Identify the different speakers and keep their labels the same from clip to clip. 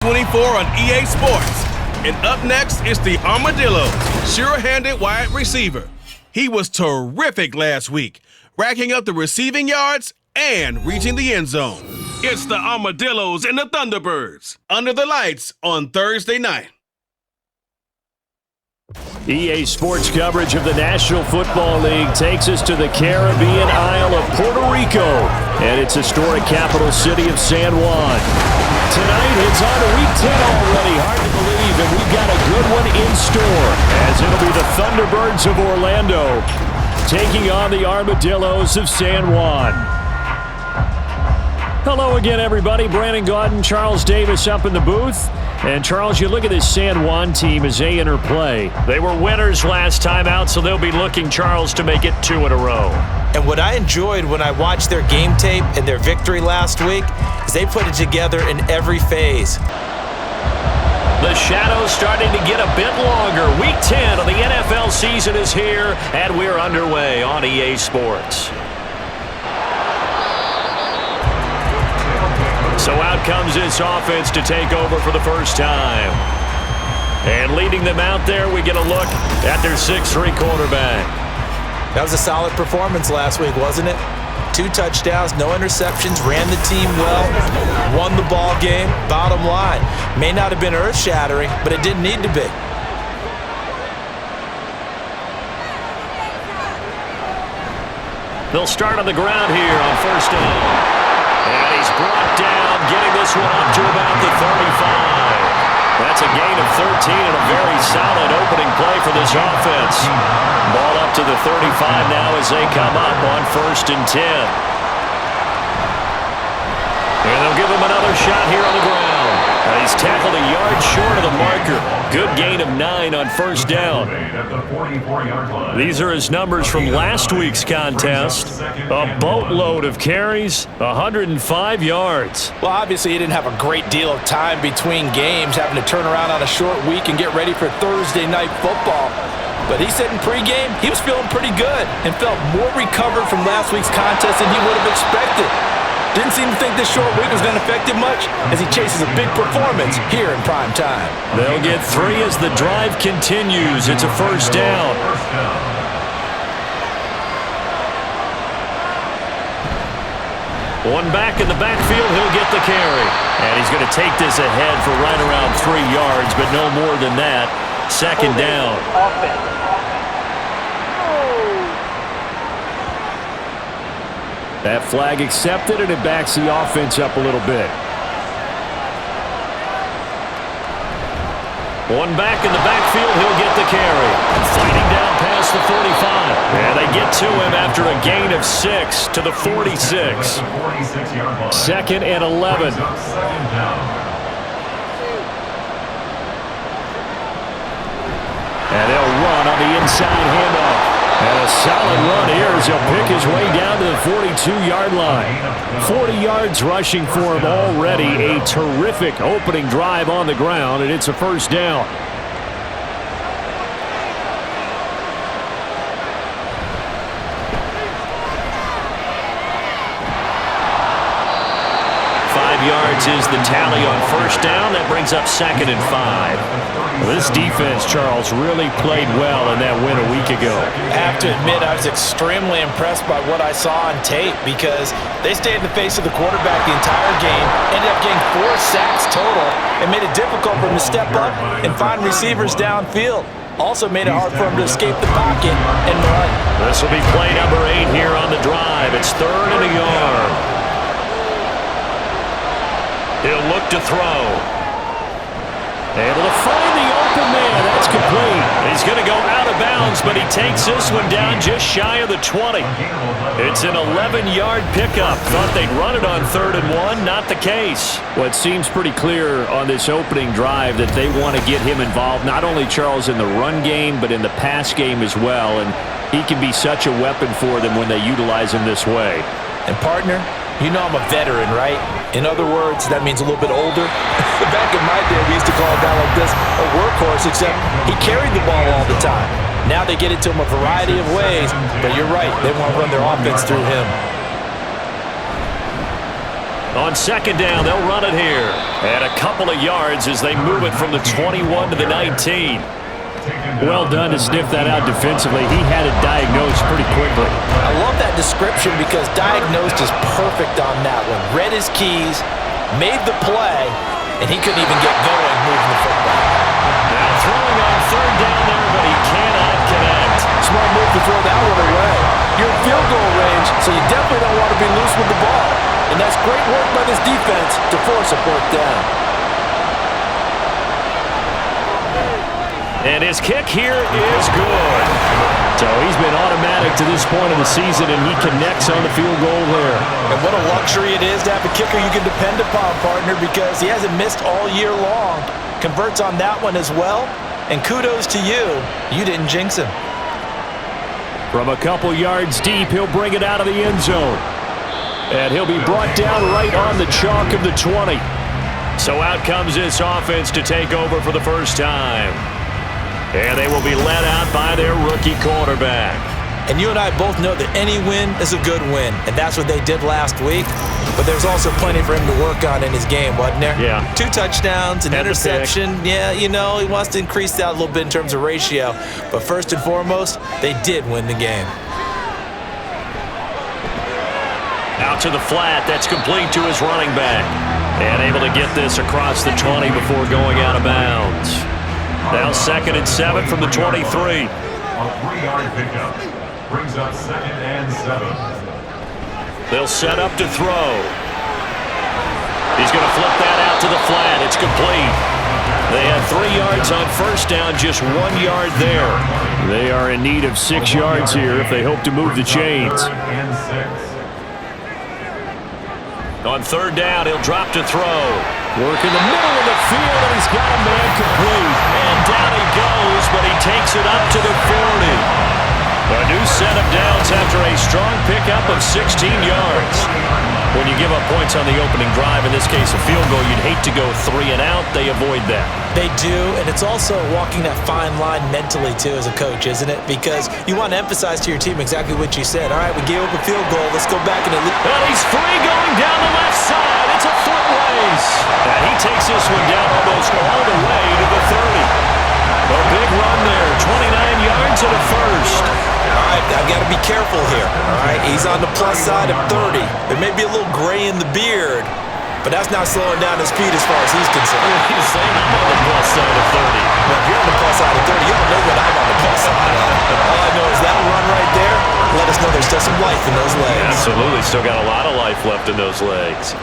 Speaker 1: 24 on EA Sports. And up next is the Armadillos, sure-handed wide receiver. He was terrific last week, racking up the receiving yards and reaching the end zone. It's the Armadillos and the Thunderbirds under the lights on Thursday night.
Speaker 2: EA Sports coverage of the National Football League takes us to the Caribbean Isle of Puerto Rico and its historic capital city of San Juan. Tonight, it's on to Week 10 already. Hard to believe, and we've got a good one in store, as it'll be the Thunderbirds of Orlando taking on the Armadillos of San Juan. Hello again, everybody. Brandon Gaudin, Charles Davis up in the booth. And, Charles, you look at this San Juan team as they enter play. They were winners last time out, so they'll be looking, Charles, to make it 2 in a row.
Speaker 3: And what I enjoyed when I watched their game tape and their victory last week is they put it together in every phase.
Speaker 2: The shadow's starting to get a bit longer. Week 10 of the NFL season is here, and we're underway on EA Sports. So out comes this offense to take over for the first time. And leading them out there, we get a look at their 6'3" quarterback.
Speaker 3: That was a solid performance last week, wasn't it? 2 touchdowns, no interceptions, ran the team well, won the ball game. Bottom line, may not have been earth-shattering, but it didn't need to be.
Speaker 2: They'll start on the ground here on first down. And he's brought down, getting this one up to about the 35. That's a gain of 13 and a very solid opening play for this offense. Ball up to the 35 now as they come up on 1st and 10. And they'll give him another shot here on the ground. And he's tackled a yard short of the marker. Good gain of 9 on first down. These are his numbers from last week's contest. A boatload of carries, 105 yards.
Speaker 3: Well, obviously he didn't have a great deal of time between games, having to turn around on a short week and get ready for Thursday night football. But he said in pregame he was feeling pretty good and felt more recovered from last week's contest than he would have expected. Didn't seem to think this short week was going to affect him much as he chases a big performance here in prime time.
Speaker 2: They'll get 3 as the drive continues. It's a first down. One back in the backfield, he'll get the carry. And he's going to take this ahead for right around 3 yards, but no more than that. Second down. That flag accepted, and it backs the offense up a little bit. One back in the backfield, he'll get the carry. Fighting down past the 45. And they get to him after a gain of 6 to the 46. 2nd and 11. And they'll run on the inside handoff. And a solid run here as he'll pick his way down to the 42-yard line. 40 yards rushing for him already. A terrific opening drive on the ground, and it's a first down. Yards is the tally on first down. That brings up 2nd and 5. Well, this defense, Charles, really played well in that win a week ago.
Speaker 3: I have to admit, I was extremely impressed by what I saw on tape because they stayed in the face of the quarterback the entire game, ended up getting 4 sacks total, and made it difficult for him to step up and find receivers downfield. Also made it hard for him to escape the pocket and run.
Speaker 2: This will be play number 8 here on the drive. It's 3rd and a yard. He'll look to throw. Able to find the open man. That's complete. He's going to go out of bounds, but he takes this one down just shy of the 20. It's an 11-yard pickup. Thought they'd run it on 3rd and 1. Not the case.
Speaker 4: Well, it seems pretty clear on this opening drive that they want to get him involved, not only, Charles, in the run game, but in the pass game as well. And he can be such a weapon for them when they utilize him this way.
Speaker 3: And, partner, you know I'm a veteran, right? In other words, that means a little bit older. Back in my day, we used to call a guy like this a workhorse, except he carried the ball all the time. Now they get it to him a variety of ways, but you're right. They want to run their offense through him.
Speaker 2: On second down, they'll run it here. And a couple of yards as they move it from the 21 to the 19.
Speaker 4: Well done to sniff that out defensively. He had it diagnosed pretty quickly.
Speaker 3: I love that description because diagnosed is perfect on that one. Read his keys, made the play, and he couldn't even get going moving the football.
Speaker 2: Now throwing on third down there, but he cannot connect.
Speaker 3: Smart move to throw that one away. You're in field goal range, so you definitely don't want to be loose with the ball. And that's great work by this defense to force a fourth down.
Speaker 2: And his kick here is good.
Speaker 4: So he's been automatic to this point of the season, and he connects on the field goal there.
Speaker 3: And what a luxury it is to have a kicker you can depend upon, partner, because he hasn't missed all year long. Converts on that one as well. And kudos to you. You didn't jinx him.
Speaker 4: From a couple yards deep, he'll bring it out of the end zone. And he'll be brought down right on the chalk of the 20.
Speaker 2: So out comes this offense to take over for the first time. And they will be led out by their rookie quarterback.
Speaker 3: And you and I both know that any win is a good win, and that's what they did last week. But there's also plenty for him to work on in his game, wasn't there?
Speaker 2: Yeah.
Speaker 3: 2 touchdowns, an interception. Yeah, you know, he wants to increase that a little bit in terms of ratio. But first and foremost, they did win the game.
Speaker 2: Out to the flat. That's complete to his running back. And able to get this across the 20 before going out of bounds. Now 2nd and 7 from the 23.
Speaker 5: A 3-yard pickup brings up 2nd and 7.
Speaker 2: They'll set up to throw. He's going to flip that out to the flat. It's complete. They had 3 yards on first down, just 1 yard there.
Speaker 4: They are in need of 6 yards here if they hope to move the chains.
Speaker 5: 3rd and 6.
Speaker 2: On third down, he'll drop to throw.
Speaker 4: Work in the middle of the field, and he's got a man complete.
Speaker 2: And down he goes, but he takes it up to the 40. A new set of downs after a strong pickup of 16 yards. When you give up points on the opening drive, in this case a field goal, you'd hate to go 3 and out. They avoid that.
Speaker 3: They do, and it's also walking that fine line mentally, too, as a coach, isn't it? Because you want to emphasize to your team exactly what you said. All right, we gave up a field goal. Let's go back and at least...
Speaker 2: And he's free going down the left side. It's a foot race. And he takes this one down almost all the way to the 30. A big run there, 29 yards and a first.
Speaker 3: All right, I've got to be careful here. All right, he's on the plus side of 30. There may be a little gray in the beard, but that's not slowing down his speed as far as he's concerned.
Speaker 2: He's saying I'm on the plus side of 30.
Speaker 3: Well, if you're on the plus side of 30, you don't know what I'm on the plus side of. All I know is that run right there let us know there's still some life in those legs.
Speaker 2: Absolutely, still got a lot of life left in those legs.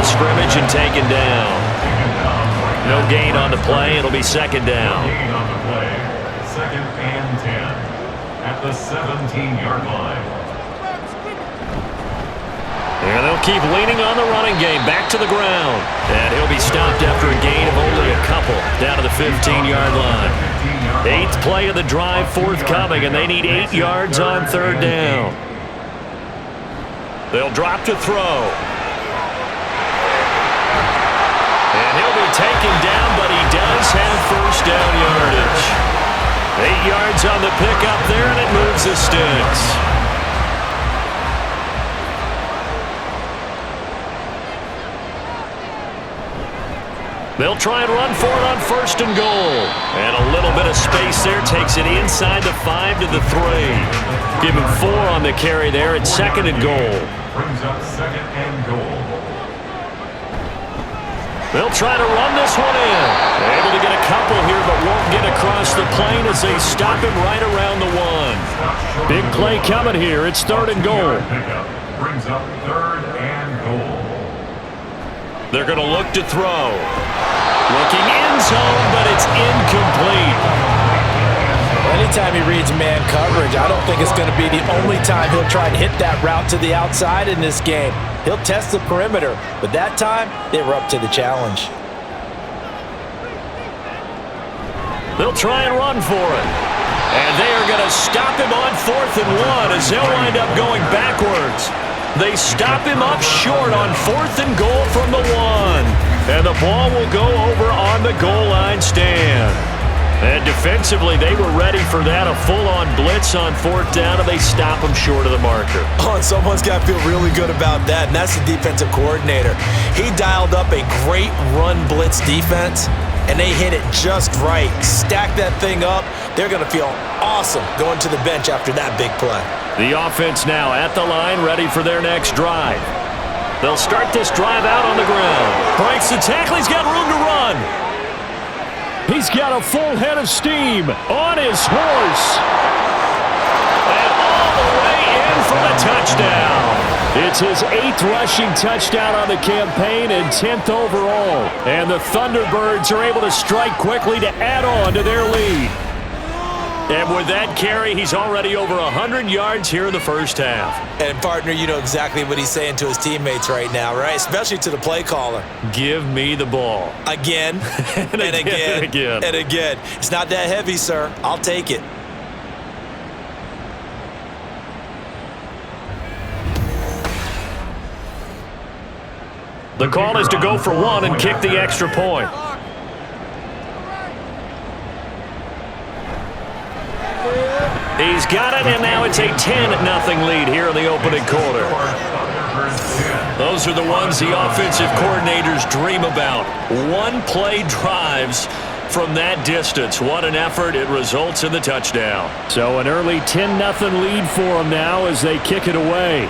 Speaker 2: Scrimmage and taken down. No gain on the play. It'll be 2nd down.
Speaker 5: Gain on the play. 2nd and 10 at the 17-yard line.
Speaker 2: And they'll keep leaning on the running game. Back to the ground. And he'll be stopped after a gain of only a couple. Down to the 15-yard line. 8th play of the drive forthcoming, and they need 8 yards on third down. They'll drop to throw. And he'll be taken down, but he does have first down yardage. 8 yards on the pickup there, and it moves the sticks. They'll try and run for it on 1st and goal. And a little bit of space there takes it inside the 5 to the 3. Give him 4 on the carry there at 2nd and goal.
Speaker 5: Brings up 2nd and goal.
Speaker 2: They'll try to run this one in. They're able to get a couple here, but won't get across the plane as they stop him right around the 1.
Speaker 4: Big play coming here. It's 3rd and goal.
Speaker 5: Pickup brings up 3rd and goal.
Speaker 2: They're going to look to throw. Looking end zone, but it's incomplete.
Speaker 3: Anytime he reads man coverage, I don't think it's going to be the only time he'll try and hit that route to the outside in this game. He'll test the perimeter, but that time, they were up to the challenge.
Speaker 2: They'll try and run for it. And they are going to stop him on 4th and 1 as they'll wind up going backwards. They stop him up short on 4th and goal from the 1. And the ball will go over on the goal line stand.
Speaker 4: And defensively, they were ready for that, a full-on blitz on fourth down, and they stop them short of the marker.
Speaker 3: Oh, and someone's got to feel really good about that, and that's the defensive coordinator. He dialed up a great run blitz defense, and they hit it just right. Stack that thing up. They're going to feel awesome going to the bench after that big play.
Speaker 4: The offense now at the line, ready for their next drive. They'll start this drive out on the ground. Breaks the tackle. He's got room to run. He's got a full head of steam on his horse. And all the way in for the touchdown. It's his 8th rushing touchdown on the campaign and 10th overall. And the Thunderbirds are able to strike quickly to add on to their lead. And with that carry, he's already over 100 yards here in the first half.
Speaker 3: And, partner, you know exactly what he's saying to his teammates right now, right? Especially to the play caller.
Speaker 4: Give me the ball.
Speaker 3: Again, and again, and again. It's not that heavy, sir. I'll take it.
Speaker 4: The call is to go for one and kick the extra point. He's got it, and now it's a 10-0 lead here in the opening quarter. Those are the ones the offensive coordinators dream about. One-play drives from that distance. What an effort. It results in the touchdown. So an early 10-0 lead for them now as they kick it away.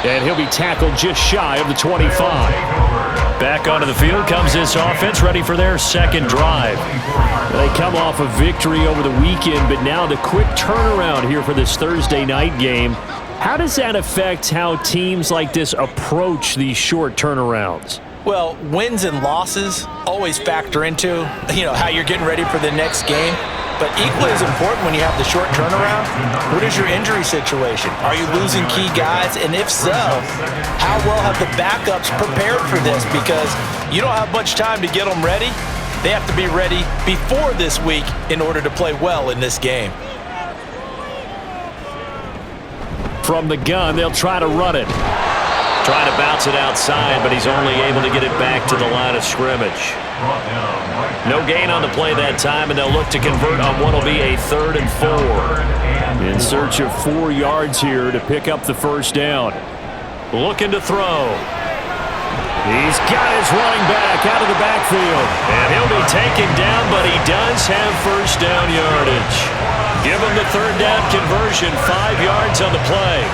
Speaker 4: And he'll be tackled just shy of the 25. Back onto the field comes this offense, ready for their second drive. They come off a victory over the weekend, but now the quick turnaround here for this Thursday night game. How does that affect how teams like this approach these short turnarounds?
Speaker 3: Well, wins and losses always factor into, how you're getting ready for the next game. But equally as important when you have the short turnaround, what is your injury situation? Are you losing key guys? And if so, how well have the backups prepared for this? Because you don't have much time to get them ready. They have to be ready before this week in order to play well in this game.
Speaker 4: From the gun, they'll try to run it. Trying to bounce it outside, but he's only able to get it back to the line of scrimmage. No gain on the play that time, and they'll look to convert on what will be a 3rd and 4. In search of 4 yards here to pick up the first down. Looking to throw. He's got his running back out of the backfield. And he'll be taken down, but he does have first down yardage. Give him the 3rd down conversion, 5 yards on the play.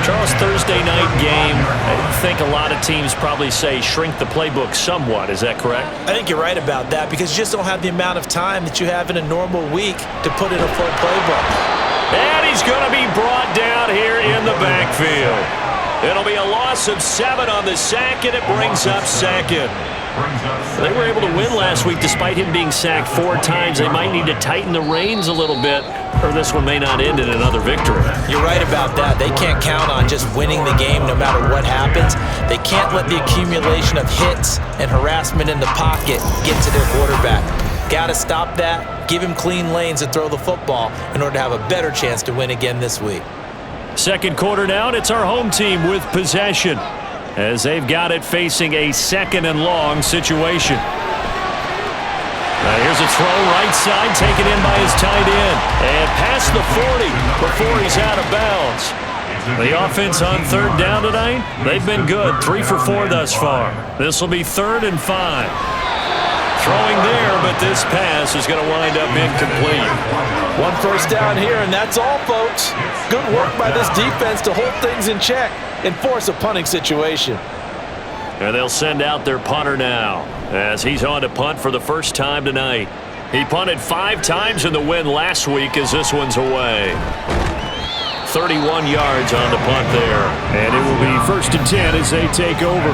Speaker 4: Charles, Thursday night game, I think a lot of teams probably say shrink the playbook somewhat. Is that correct?
Speaker 3: I think you're right about that because you just don't have the amount of time that you have in a normal week to put in a full playbook.
Speaker 4: And he's going to be brought down here in the backfield. It'll be a loss of 7 on the sack, and it brings up 2nd. They were able to win last week despite him being sacked 4 times. They might need to tighten the reins a little bit, or this one may not end in another victory.
Speaker 3: You're right about that. They can't count on just winning the game no matter what happens. They can't let the accumulation of hits and harassment in the pocket get to their quarterback. Got to stop that, give him clean lanes and throw the football in order to have a better chance to win again this week.
Speaker 4: Second quarter down, it's our home team with possession as they've got it facing a 2nd and long situation. Here's a throw right side, taken in by his tight end. And past the 40 before he's out of bounds. The offense on 3rd down tonight, they've been good. 3 for 4 thus far. This will be 3rd and 5. Throwing there, but this pass is going to wind up incomplete.
Speaker 3: 1 first down here, and that's all, folks. Good work by this defense to hold things in check and force a punting situation.
Speaker 4: And they'll send out their punter now as he's on to punt for the first time tonight. He punted 5 times in the win last week as this one's away. 31 yards on the punt there. And it will be 1st and 10 as they take over.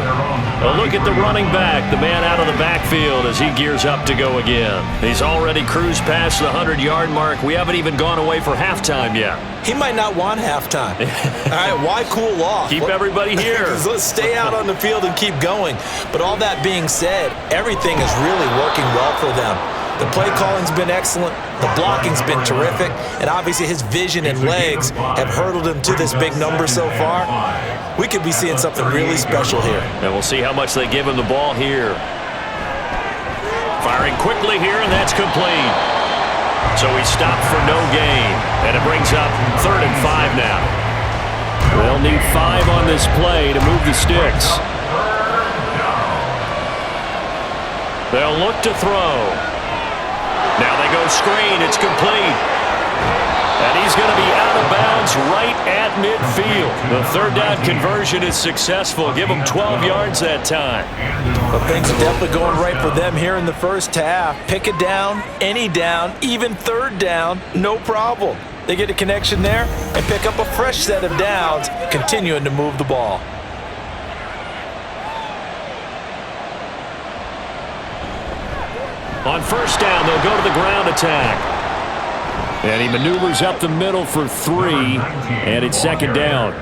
Speaker 4: A look at the running back, the man out of the backfield as he gears up to go again. He's already cruised past the 100-yard mark. We haven't even gone away for halftime yet.
Speaker 3: He might not want halftime. All right, why cool off?
Speaker 4: Keep everybody here.
Speaker 3: Let's stay out on the field and keep going. But all that being said, everything is really working well for them. The play calling's been excellent. The blocking's been terrific. And obviously his vision and legs have hurdled him to this big number so far. We could be seeing something really special here.
Speaker 4: And we'll see how much they give him the ball here. Firing quickly here, and that's complete. So he stopped for no gain, and it brings up 3rd and 5 now. They'll need 5 on this play to move the sticks. They'll look to throw. Now they go screen. It's complete. And he's going to be out of bounds right at midfield. The 3rd down conversion is successful. Give them 12 yards that time.
Speaker 3: But things are definitely going right for them here in the first half. Pick a down, any down, even 3rd down, no problem. They get a connection there and pick up a fresh set of downs, continuing to move the ball.
Speaker 4: On 1st down, they'll go to the ground attack. And he maneuvers up the middle for 3, and it's 2nd down.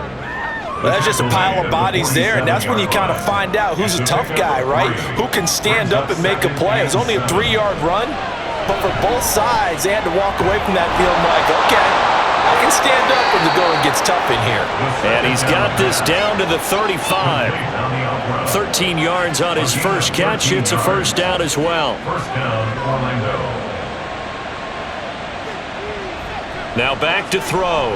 Speaker 3: Well, that's just a pile of bodies there, and that's when you kind of find out who's a tough guy, right? Who can stand up and make a play. It was only a 3-yard run, but for both sides, they had to walk away from that feeling like, okay, I can stand up when the going gets tough in here.
Speaker 4: And he's got this down to the 35. 13 yards on his first catch. It's a 1st down as well. Now back to throw.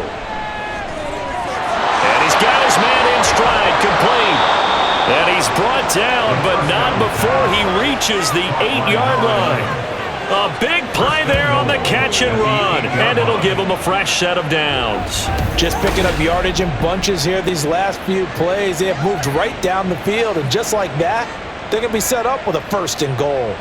Speaker 4: And he's got his man in stride, complete. And he's brought down, but not before he reaches the 8-yard line. A big play there on the catch and run, and it'll give him a fresh set of downs.
Speaker 3: Just picking up yardage in bunches here these last few plays. They have moved right down the field, and just like that, they're going to be set up with a 1st and goal.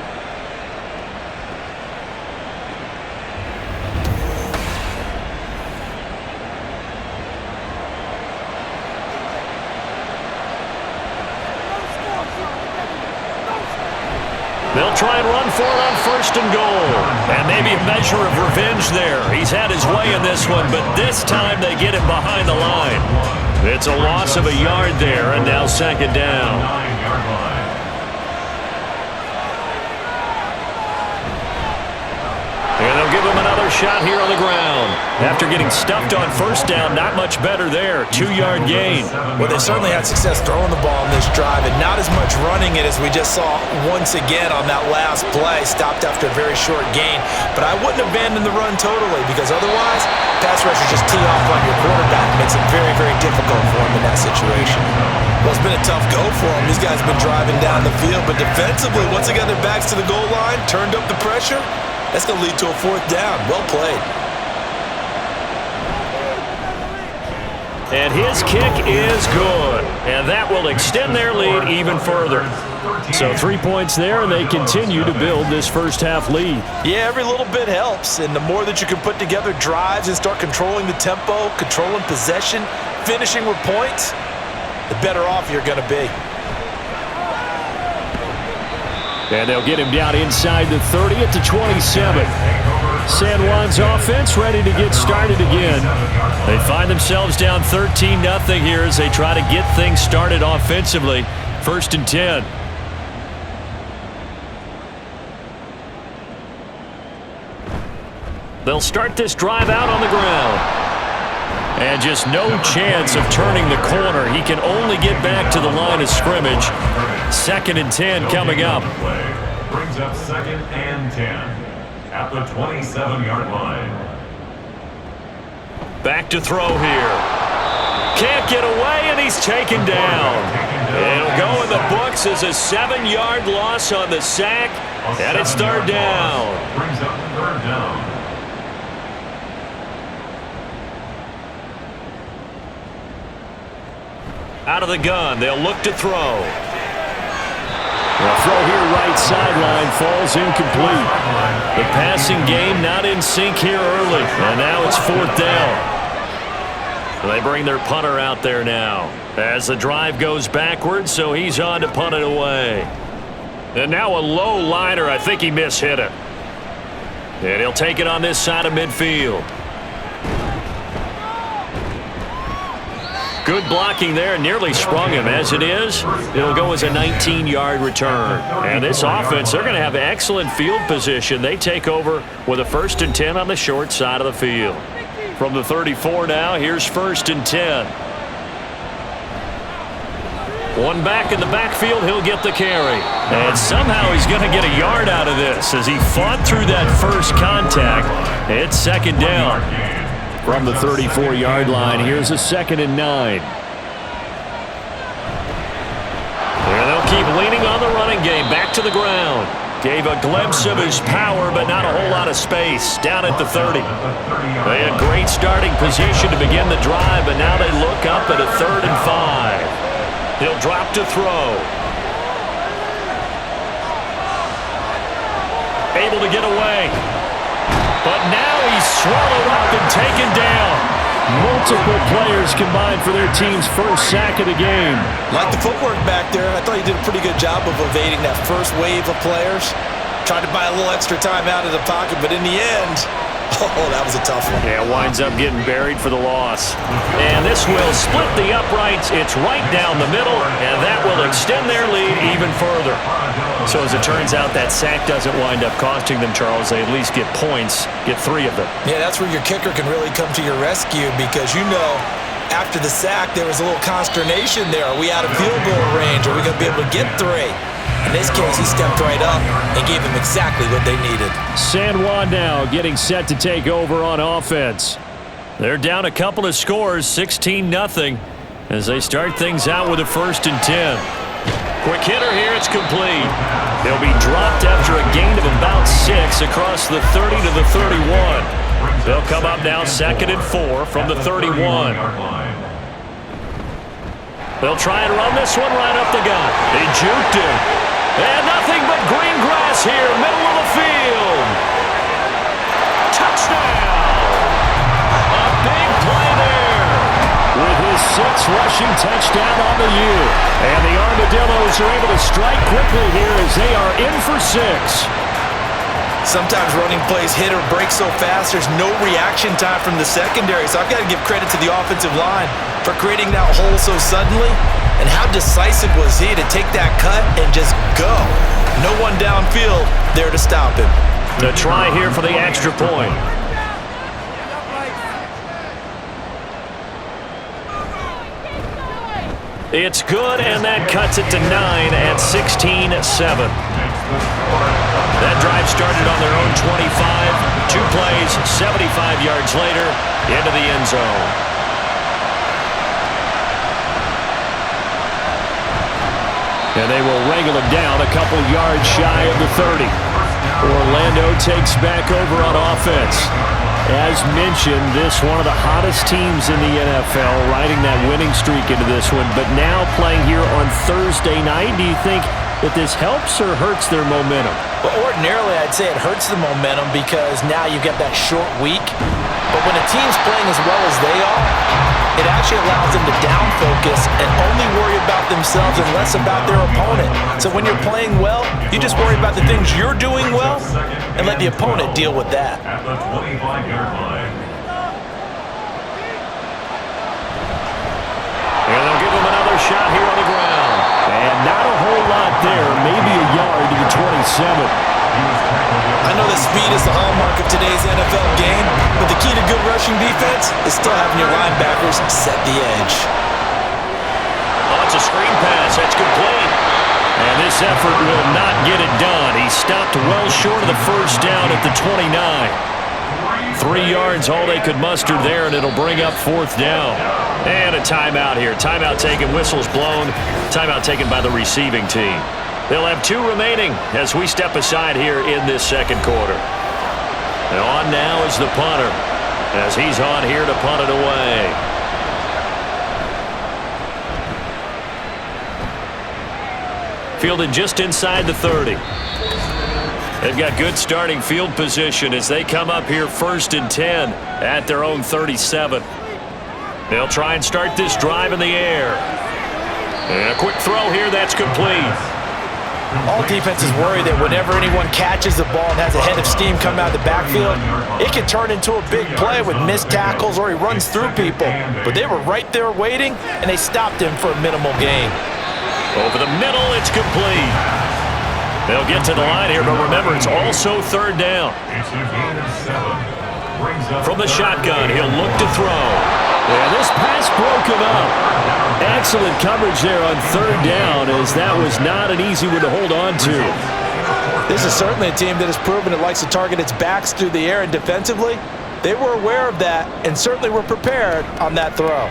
Speaker 4: They'll try and run for it on 1st and goal. And maybe a measure of revenge there. He's had his way in this one, but this time they get him behind the line. It's a loss of a yard there, and now 2nd down. And they'll give him another shot here on the ground. After getting stuffed on 1st down, not much better there. 2-yard gain.
Speaker 3: Well, they certainly had success throwing the ball in this drive, and not as much running it as we just saw once again on that last play. Stopped after a very short gain. But I wouldn't abandon the run totally, because otherwise, pass rushers just tee off on your quarterback. It makes it very, very difficult for him in that situation. Well, it's been a tough go for him. These guys have been driving down the field, but defensively, once they got their backs to the goal line, turned up the pressure, that's going to lead to a 4th down. Well played.
Speaker 4: And his kick is good. And that will extend their lead even further. So 3 points there, and they continue to build this first half lead.
Speaker 3: Yeah, every little bit helps. And the more that you can put together drives and start controlling the tempo, controlling possession, finishing with points, the better off you're going to be.
Speaker 4: And they'll get him down inside the 30 at the 27. San Juan's offense ready to get started again. They find themselves down 13-0 here as they try to get things started offensively. 1st and 10. They'll start this drive out on the ground. And just no chance of turning the corner. He can only get back to the line of scrimmage. 2nd and 10 coming up.
Speaker 5: Brings up 2nd and 10 at the 27-yard line.
Speaker 4: Back to throw here. Can't get away, and he's taken down. It'll go in the books as a 7-yard loss on the sack, and it's 3rd down.
Speaker 5: Brings up 3rd down.
Speaker 4: Out of the gun, they'll look to throw. The throw here right sideline falls incomplete. The passing game not in sync here early, and now it's 4th down. They bring their punter out there now as the drive goes backwards, so he's on to punt it away. And now a low liner. I think he mishit it. And he'll take it on this side of midfield. Good blocking there, nearly sprung him. As it is, it'll go as a 19-yard return. And this offense, they're going to have excellent field position. They take over with a 1st and 10 on the short side of the field. From the 34 now, here's 1st and 10. One back in the backfield, he'll get the carry. And somehow he's going to get a yard out of this as he fought through that first contact. It's second down. From the 34-yard line, here's a 2nd and 9. And they'll keep leaning on the running game. Back to the ground. Gave a glimpse of his power, but not a whole lot of space. Down at the 30. They had great starting position to begin the drive, but now they look up at a 3rd and 5. He'll drop to throw. Able to get away. But now he's swallowed up and taken down. Multiple players combined for their team's first sack of the game.
Speaker 3: Like the footwork back there, I thought he did a pretty good job of evading that first wave of players. Tried to buy a little extra time out of the pocket, but in the end, oh, that was a tough one.
Speaker 4: Yeah, winds up getting buried for the loss. And this will split the uprights. It's right down the middle, and that will extend their lead even further. So as it turns out, that sack doesn't wind up costing them, Charles. They at least get points, get 3 of them.
Speaker 3: Yeah, that's where your kicker can really come to your rescue because, you know, after the sack, there was a little consternation there. Are we out of field goal range? Are we going to be able to get 3? In this case, he stepped right up and gave them exactly what they needed.
Speaker 4: San Juan now getting set to take over on offense. They're down a couple of scores, 16-0, as they start things out with a 1st and 10. Quick hitter here, it's complete. They'll be dropped after a gain of about 6 across the 30 to the 31. They'll come up now 2nd and 4 from the 31. They'll try and run this one right up the gut. They juked him. And nothing but green grass here, middle of the field. Touchdown! A big play there. With his 6th rushing touchdown on the year. And the Armadillos are able to strike quickly here as they are in for 6.
Speaker 3: Sometimes running plays hit or break so fast, there's no reaction time from the secondary. So I've got to give credit to the offensive line for creating that hole so suddenly. And how decisive was he to take that cut and just go? No one downfield there to stop him.
Speaker 4: The try here for the extra point. It's good, and that cuts it to 9 at 16-7. That drive started on their own 25. 2 plays, 75 yards later, into the end zone. And they will wrangle him down a couple yards shy of the 30. Orlando takes back over on offense. As mentioned, this one of the hottest teams in the NFL, riding that winning streak into this one, but now playing here on Thursday night. Do you think that this helps or hurts their momentum?
Speaker 3: Well, ordinarily, I'd say it hurts the momentum because now you've got that short week. But when a team's playing as well as they are, it actually allows them to down focus and only worry about themselves and less about their opponent. So when you're playing well, you just worry about the things you're doing well and let the opponent deal with that.
Speaker 5: At the 25-yard line.
Speaker 4: And they'll give him another shot here on the ground. And not a whole lot there, maybe a yard to the 27.
Speaker 3: I know that speed is the hallmark of today's NFL game, but the key to good rushing defense is still having your linebackers set the edge.
Speaker 4: Oh, it's a screen pass. That's complete. And this effort will not get it done. He stopped well short of the first down at the 29. 3 yards, all they could muster there, and it'll bring up 4th down. And a timeout here. Timeout taken, whistles blown. Timeout taken by the receiving team. They'll have 2 remaining as we step aside here in this second quarter. And on now is the punter as he's on here to punt it away. Fielded just inside the 30. They've got good starting field position as they come up here 1st and 10 at their own 37. They'll try and start this drive in the air. And a quick throw here, that's complete.
Speaker 3: All defenses worry that whenever anyone catches the ball and has a head of steam come out of the backfield, it can turn into a big play with missed tackles or he runs through people. But they were right there waiting, and they stopped him for a minimal gain.
Speaker 4: Over the middle, it's complete. They'll get to the line here, but remember, it's also 3rd down.
Speaker 5: It's a gain of 7.
Speaker 4: From the shotgun, he'll look to throw.
Speaker 2: And this pass broken up. Excellent coverage there on third down, as that was not an easy one to hold on to.
Speaker 3: This is certainly a team that has proven it likes to target its backs through the air, and defensively, they were aware of that and certainly were prepared on that throw.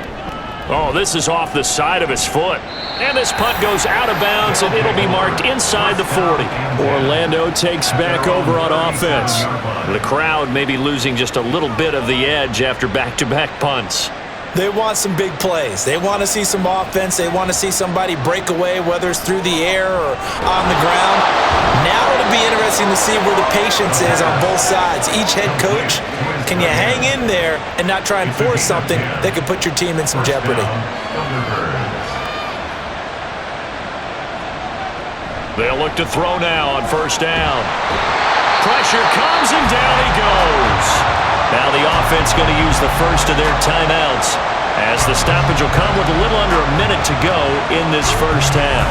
Speaker 2: Oh, this is off the side of his foot. And this punt goes out of bounds, and it'll be marked inside the 40. Orlando takes back over on offense. The crowd may be losing just a little bit of the edge after back-to-back punts.
Speaker 3: They want some big plays. They want to see some offense. They want to see somebody break away, whether it's through the air or on the ground. Now it'll be interesting to see where the patience is on both sides. Each head coach, can you hang in there and not try and force something that could put your team in some jeopardy?
Speaker 2: They'll look to throw now on first down. Pressure comes, and down he goes. Now the offense going to use the first of their timeouts, as the stoppage will come with a little under a minute to go in this first half.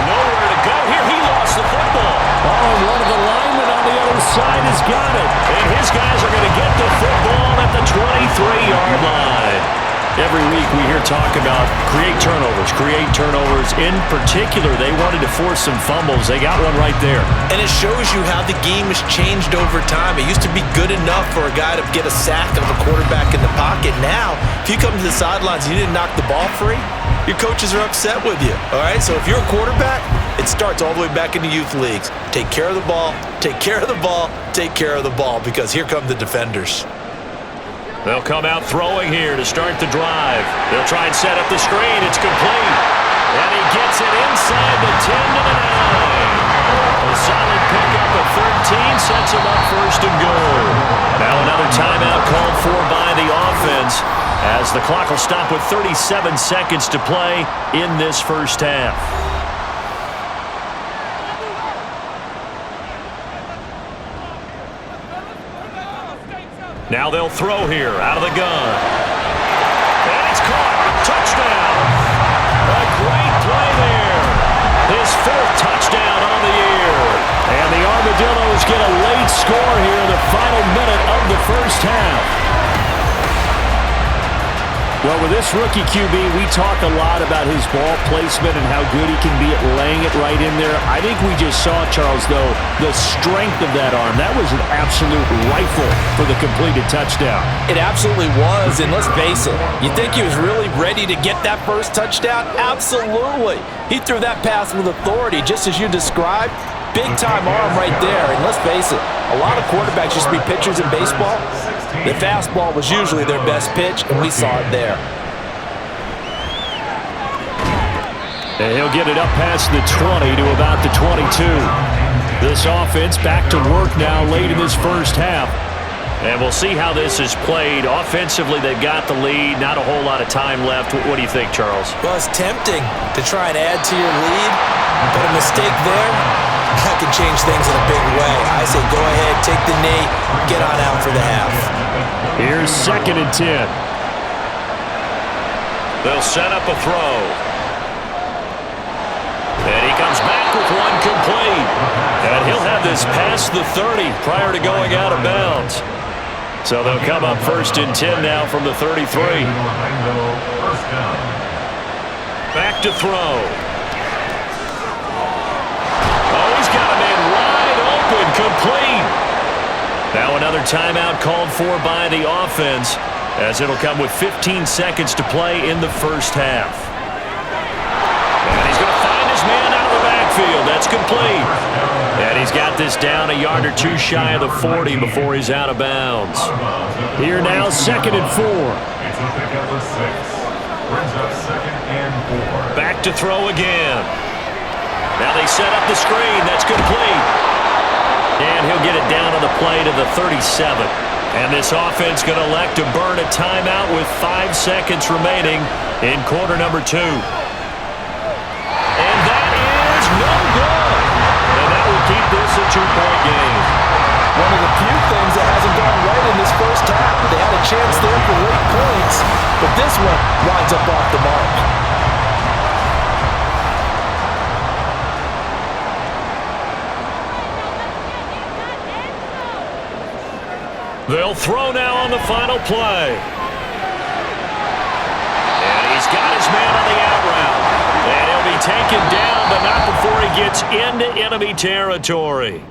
Speaker 2: Nowhere to go here. He lost the football. Oh, one of the linemen on the other side has got it. And his guys are going to get the football at the 23-yard line. Every week we hear talk about create turnovers. In particular, they wanted to force some fumbles. They got one right there.
Speaker 3: And it shows you how the game has changed over time. It used to be good enough for a guy to get a sack of a quarterback in the pocket. Now, if you come to the sidelines and you didn't knock the ball free, your coaches are upset with you. All right, so if you're a quarterback, it starts all the way back in the youth leagues. Take care of the ball, take care of the ball, take care of the ball, because here come the defenders.
Speaker 2: They'll come out throwing here to start the drive. They'll try and set up the screen. It's complete. And he gets it inside the 10 to the 9. A solid pickup of 13 sets him up first and goal. Now another timeout called for by the offense, as the clock will stop with 37 seconds to play in this first half. Now they'll throw here out of the gun. And it's caught. Touchdown. A great play there. His fourth touchdown on the year. And the Armadillos get a late score here in the final minute of the first half. Well, with this rookie QB, we talk a lot about his ball placement and how good he can be at laying it right in there. I think we just saw, Charles, though, the strength of that arm. That was an absolute rifle for the completed touchdown.
Speaker 3: It absolutely was, and let's face it, you think he was really ready to get that first touchdown? Absolutely. He threw that pass with authority, just as you described. Big-time arm right there, and let's face it, a lot of quarterbacks used to be pitchers in baseball. The fastball was usually their best pitch, and we saw it there.
Speaker 2: And he'll get it up past the 20 to about the 22. This offense back to work now late in this first half. And we'll see how this is played. Offensively, they've got the lead. Not a whole lot of time left. What do you think, Charles?
Speaker 3: Well, it's tempting to try and add to your lead, but a mistake there, that can change things in a big way. I say go ahead, take the knee, get on out for the half.
Speaker 2: Here's 2nd and 10. They'll set up a throw. And he comes back with one complete. And he'll have this past the 30 prior to going out of bounds. So they'll come up 1st and 10 now from the 33. Back to throw. Oh, he's got a man wide open, complete. Now another timeout called for by the offense, as it'll come with 15 seconds to play in the first half. And he's going to find his man out of the backfield. That's complete. And he's got this down a yard or two shy of the 40 before he's out of bounds. Here now, 2nd and 4. Back to throw again. Now they set up the screen. That's complete. And he'll get it down on the play to the 37. And this offense going to elect to burn a timeout with 5 seconds remaining in quarter number 2. And that is no good. And that will keep this a 2-point game.
Speaker 3: One of the few things that hasn't gone right in this first half. They had a chance there for late points, but this one winds up off the mark.
Speaker 2: They'll throw now on the final play.
Speaker 4: his man on the out route. And he'll be taken down, but not before he gets into enemy territory.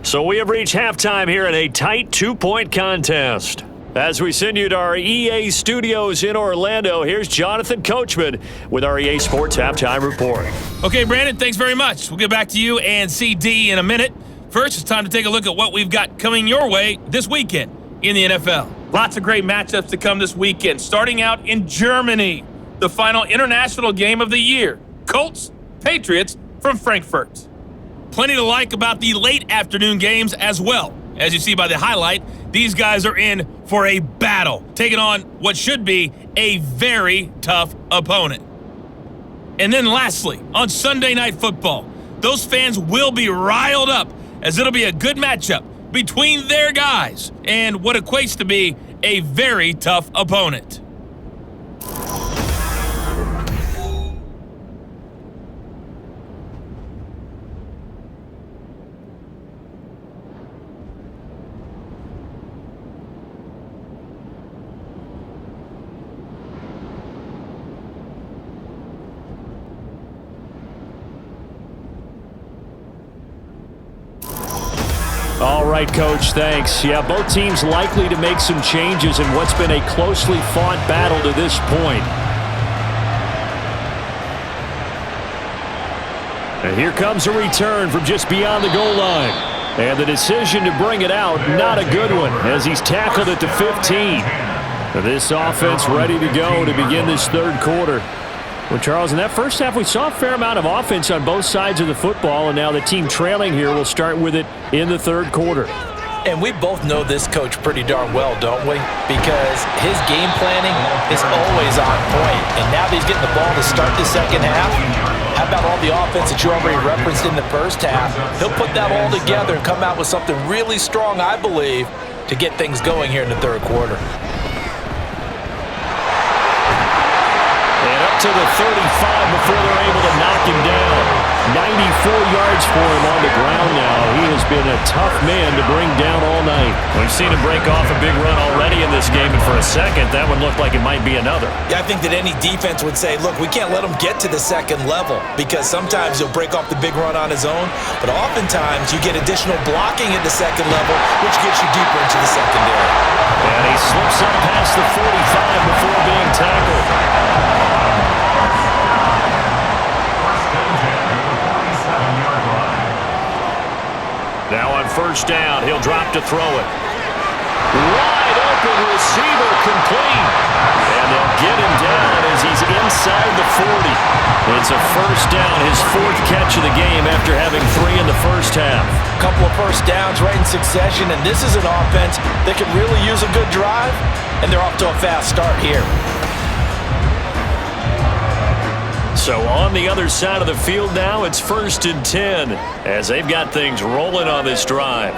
Speaker 4: So we have reached halftime here in a tight 2-point contest. As we send you to our EA studios in Orlando, here's Jonathan Coachman with our EA Sports Halftime Report.
Speaker 6: Okay, Brandon, thanks very much. We'll get back to you and CD in a minute. First, it's time to take a look at what we've got coming your way this weekend in the NFL. Lots of great matchups to come this weekend, starting out in Germany, the final international game of the year. Colts, Patriots from Frankfurt. Plenty to like about the late afternoon games as well. As you see by the highlight, these guys are in for a battle, taking on what should be a very tough opponent. And then lastly, on Sunday Night Football, those fans will be riled up as it'll be a good matchup between their guys and what equates to be a very tough opponent.
Speaker 4: All right, Coach, thanks. Yeah, both teams likely to make some changes in what's been a closely fought battle to this point. And here comes a return from just beyond the goal line. And the decision to bring it out, not a good one, as he's tackled at the 15. This offense ready to go to begin this third quarter. Well, Charles, in that first half, we saw a fair amount of offense on both sides of the football, and now the team trailing here will start with it in the third quarter.
Speaker 3: And we both know this coach pretty darn well, don't we? Because his game planning is always on point. And now that he's getting the ball to start the second half, how about all the offense that you already referenced in the first half? He'll put that all together and come out with something really strong, I believe, to get things going here in the third quarter.
Speaker 4: To the 35 before they're able to knock him down. 94 yards for him on the ground now. He has been a tough man to bring down all night.
Speaker 2: We've seen him break off a big run already in this game, and for a second, that one looked like it might be another.
Speaker 3: Yeah, I think that any defense would say, look, we can't let him get to the second level because sometimes he'll break off the big run on his own, but oftentimes you get additional blocking at the second level, which gets you deeper into the secondary.
Speaker 4: And he slips up past the 45 before being tackled. Now on first down, he'll drop to throw it. Wide open receiver complete. And they'll get him down as he's inside the 40. It's a first down, his fourth catch of the game after having 3 in the first half.
Speaker 3: Couple of first downs right in succession, and this is an offense that could really use a good drive, and they're off to a fast start here.
Speaker 4: So on the other side of the field now, it's 1st and 10 as they've got things rolling on this drive.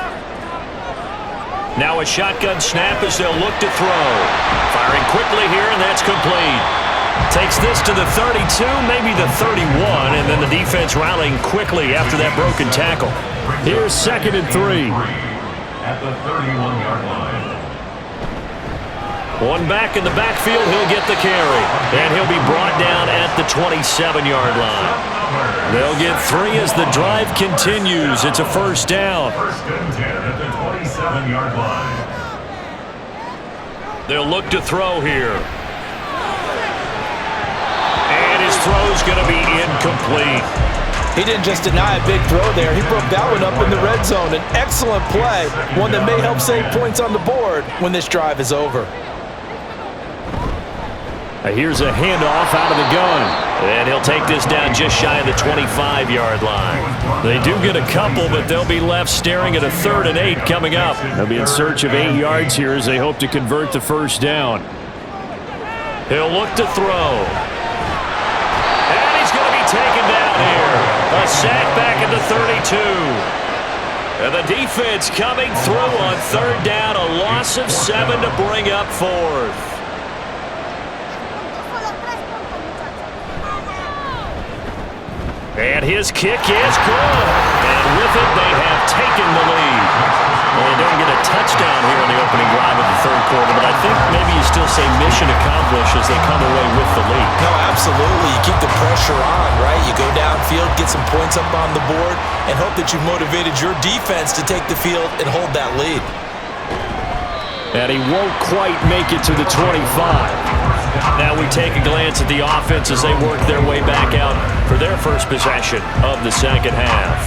Speaker 4: Now a shotgun snap as they'll look to throw. Firing quickly here, and that's complete. Takes this to the 32, maybe the 31, and then the defense rallying quickly after that broken tackle. Here's 2nd and 3.
Speaker 5: At the 31-yard line.
Speaker 4: One back in the backfield, he'll get the carry. And he'll be brought down at the 27-yard line. They'll get 3 as the drive continues. It's a first down.
Speaker 5: 1st and 10 at the 27-yard line.
Speaker 4: They'll look to throw here. And his throw's going to be incomplete.
Speaker 3: He didn't just deny a big throw there. He broke that one up in the red zone. An excellent play, one that may help save points on the board when this drive is over.
Speaker 4: Here's a handoff out of the gun. And he'll take this down just shy of the 25-yard line. They do get a couple, but they'll be left staring at a 3rd and 8 coming up. They'll be in search of 8 yards here as they hope to convert the first down. He'll look to throw. And he's going to be taken down here. A sack back at the 32. And the defense coming through on 3rd down. A loss of 7 to bring up 4th. And his kick is good. And with it, they have taken the lead. Well, they don't get a touchdown here in the opening drive of the third quarter, but I think maybe you still say mission accomplished as they come away with the lead.
Speaker 3: No, absolutely. You keep the pressure on, right? You go downfield, get some points up on the board, and hope that you've motivated your defense to take the field and hold that lead.
Speaker 2: And he won't quite make it to the 25.
Speaker 4: Now we take a glance at the offense as they work their way back out for their first possession of the second half.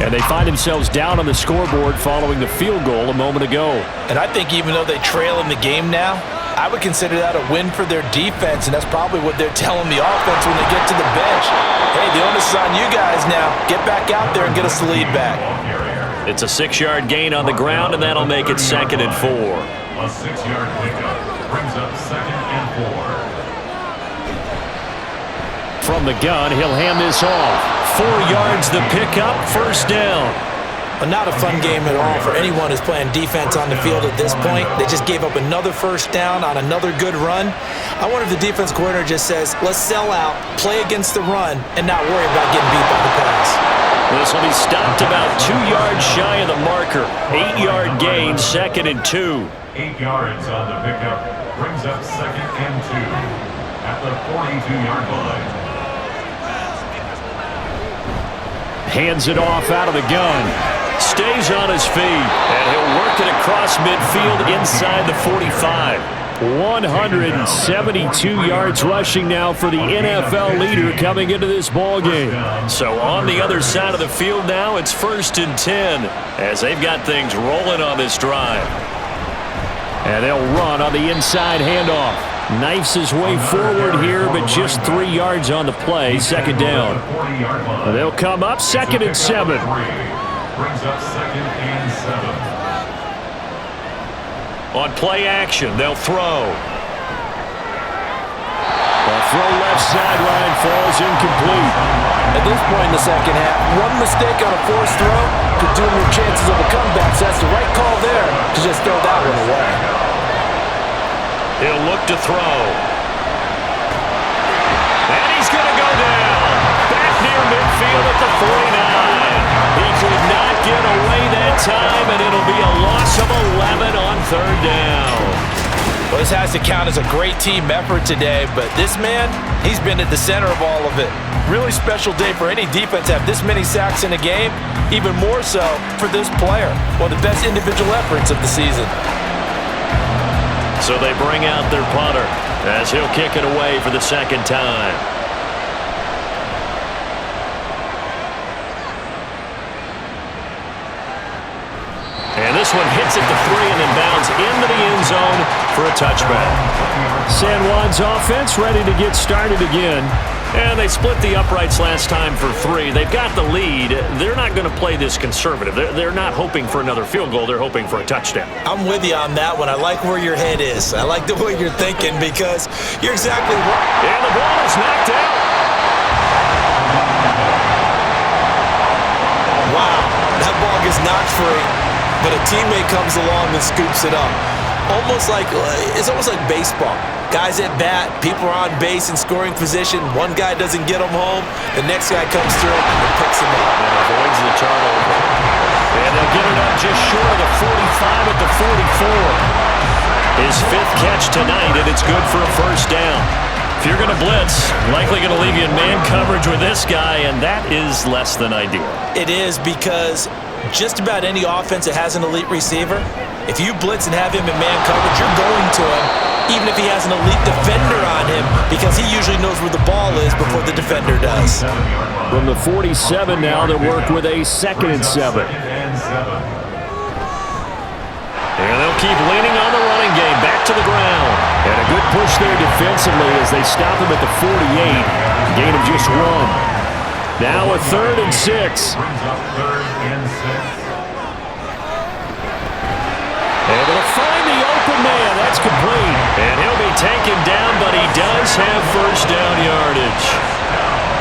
Speaker 2: And they find themselves down on the scoreboard following the field goal a moment ago.
Speaker 3: And I think even though they trail in the game now, I would consider that a win for their defense, and that's probably what they're telling the offense when they get to the bench. Hey, the onus is on you guys now. Get back out there and get us the lead back.
Speaker 4: It's a 6-yard gain on the ground, and that'll make it 2nd and 4.
Speaker 5: A 6-yard pickup brings up 2nd and 4.
Speaker 2: From the gun, he'll hand this off.
Speaker 4: 4 yards the pickup, first down.
Speaker 3: But not a fun game at all for anyone who's playing defense on the field at this point. They just gave up another first down on another good run. I wonder if the defense coordinator just says, let's sell out, play against the run, and not worry about getting beat by the pass.
Speaker 4: This will be stopped about 2 yards shy of the marker. 8-yard gain, 2nd and 2.
Speaker 5: 8 yards on the pickup brings up 2nd and 2 at the 42-yard line.
Speaker 2: Hands it off out of the gun.
Speaker 4: Stays on his feet, and he'll work it across midfield inside the 45.
Speaker 2: 172 yards rushing now for the NFL leader coming into this ball game.
Speaker 4: So on the other side of the field now, it's 1st and 10 as they've got things rolling on this drive.
Speaker 2: And they'll run on the inside handoff. Knifes his way forward here, but just 3 yards on the play. 2nd down. They'll come up 2nd and 7.
Speaker 5: Brings up 2nd and 7.
Speaker 4: On play action, they'll throw.
Speaker 2: The throw left sideline falls incomplete.
Speaker 3: At this point in the second half, one mistake on a forced throw could doom your chances of a comeback. So that's the right call there to just throw that one away.
Speaker 4: He'll look to throw. And he's going to go down. Back near midfield at the 49. He could not get away that time, and it'll be a loss of 11 on 3rd down. Well, this has to count as a great team effort today, but this man, he's been at the center of all of it. Really special day for any defense to have this many sacks in a game, even more so for this player. One of the best individual efforts of the season. So they bring out their punter as he'll kick it away for the 2nd time. And this one hits at the 3 and then bounds into the end zone for a touchback.
Speaker 2: San Juan's offense ready to get started again.
Speaker 4: And they split the uprights last time for 3. They've got the lead. They're not going to play this conservative. They're not hoping for another field goal. They're hoping for a touchdown.
Speaker 3: I'm with you on that one. I like where your head is. I like the way you're thinking because you're exactly right.
Speaker 4: And the ball is knocked out.
Speaker 3: Wow, that ball gets knocked free, but a teammate comes along and scoops it up. It's almost like baseball. Guys at bat, people are on base in scoring position. One guy doesn't get them home. The next guy comes through and picks him up.
Speaker 4: And avoids the turnover. And they'll get it up just short of the 45 at the 44. His 5th catch tonight, and it's good for a first down. If you're going to blitz, likely going to leave you in man coverage with this guy, and that is less than ideal.
Speaker 3: It is because just about any offense that has an elite receiver, if you blitz and have him in man coverage, you're going to him, even if he has an elite defender on him, because he usually knows where the ball is before the defender does.
Speaker 2: From the 47 now, they work with a 2nd and 7.
Speaker 4: And they'll keep leaning on the running game, back to the ground.
Speaker 2: And a good push there defensively as they stop him at the 48. Gain of just 1. Now a 3rd and 6.
Speaker 4: And they'll find the open man. That's complete. And he'll be taken down, but he does have first down yardage.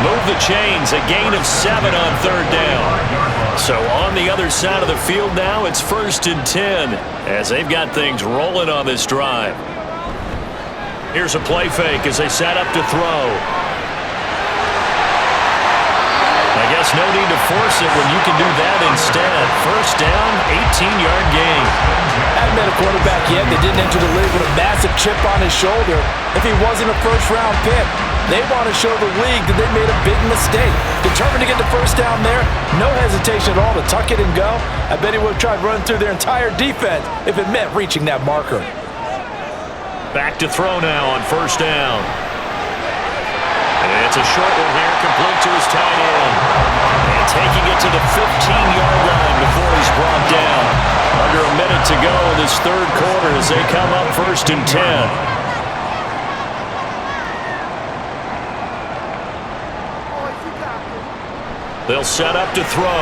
Speaker 4: Move the chains, a gain of 7 on 3rd down. So on the other side of the field now, it's 1st and 10 as they've got things rolling on this drive. Here's a play fake as they set up to throw. I guess no need to force it when you can do that instead. First down, 18-yard gain.
Speaker 3: I've met a quarterback yet. They didn't enter the league with a massive chip on his shoulder if he wasn't a first-round pick. They want to show the league that they made a big mistake. Determined to get the first down there, no hesitation at all to tuck it and go. I bet he would have tried running through their entire defense if it meant reaching that marker.
Speaker 2: Back to throw now on first down. And it's a short one here, complete to his tight end. And taking it to the 15-yard line before he's brought down. Under a minute to go in this third quarter as they come up 1st and 10. They'll set up to throw.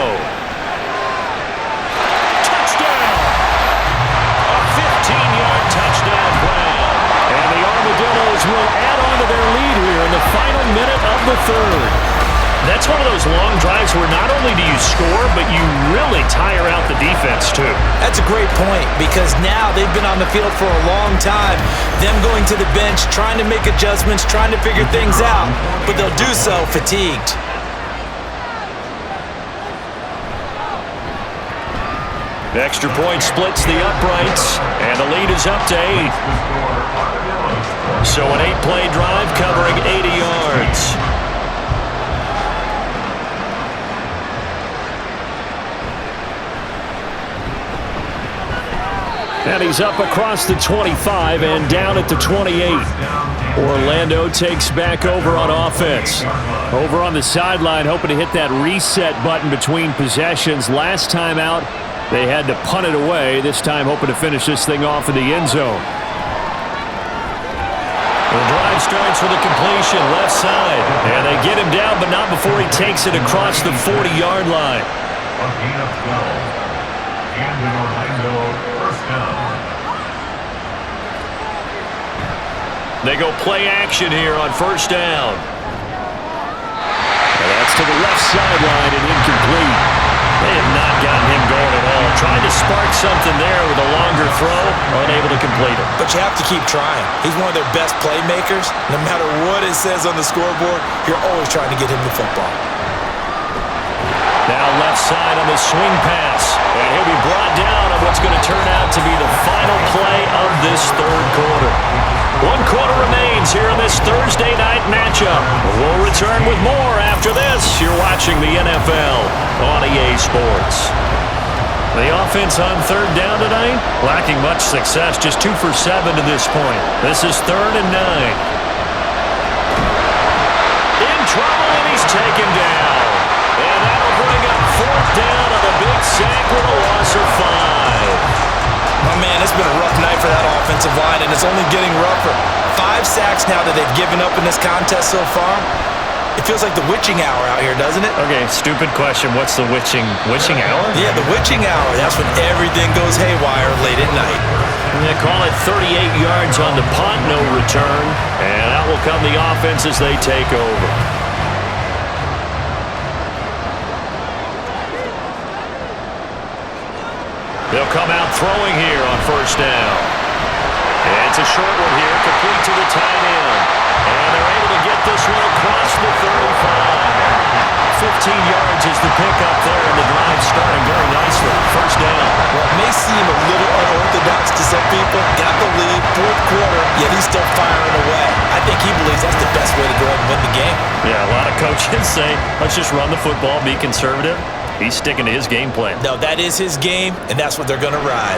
Speaker 2: Touchdown! A 15-yard touchdown grab. And the Armadillos will add on to their lead here in the final minute of the third. That's one of those long drives where not only do you score, but you really tire out the defense, too.
Speaker 3: That's a great point because now they've been on the field for a long time. Them going to the bench, trying to make adjustments, trying to figure things out, but they'll do so fatigued.
Speaker 2: Extra point splits the uprights, and the lead is up to 8. So an 8-play drive covering 80 yards. And he's up across the 25 and down at the 28. Orlando takes back over on offense. Over on the sideline, hoping to hit that reset button between possessions. Last time out, they had to punt it away. This time hoping to finish this thing off in the end zone. The drive starts with a completion left side. And they get him down, but not before he takes it across the 40-yard line.
Speaker 5: A gain of 12. And in Orlando, first down.
Speaker 2: They go play action here on first down. And that's to the left sideline and incomplete. They have not gotten him going at all. Trying to spark something there with a longer throw, unable to complete it.
Speaker 3: But you have to keep trying. He's one of their best playmakers. No matter what it says on the scoreboard, you're always trying to get him the football.
Speaker 2: Now left side on the swing pass. And he'll be brought down on what's going to turn out to be the final play of this third quarter. 1 quarter remains here in this Thursday night matchup. We'll return with more after this. You're watching the NFL on EA Sports. The offense on third down tonight, lacking much success, just 2 for 7 to this point. This is 3rd and 9. In trouble, and he's taken down. And that'll bring up 4th down on a big sack with a loss of 5.
Speaker 3: My man, it's been a rough night for that offensive line, and it's only getting rougher. 5 sacks now that they've given up in this contest so far. It feels like the witching hour out here, doesn't it?
Speaker 2: Okay, stupid question. What's the witching hour?
Speaker 3: Yeah, the witching hour. That's when everything goes haywire late at night.
Speaker 2: They call it 38 yards on the punt, no return. And out will come the offense as they take over. They'll come out throwing here on first down. And it's a short one here, complete to the tight end. And they're able to get this one across the 35. 15 yards is the pickup there, and the drive starting very nicely. First down.
Speaker 3: Well, it may seem a little unorthodox to some people. Got the lead, 4th quarter, yet he's still firing away. I think he believes that's the best way to go ahead and win the game.
Speaker 2: Yeah, a lot of coaches say, let's just run the football, be conservative. He's sticking to his game plan.
Speaker 3: No, that is his game, and that's what they're going to ride.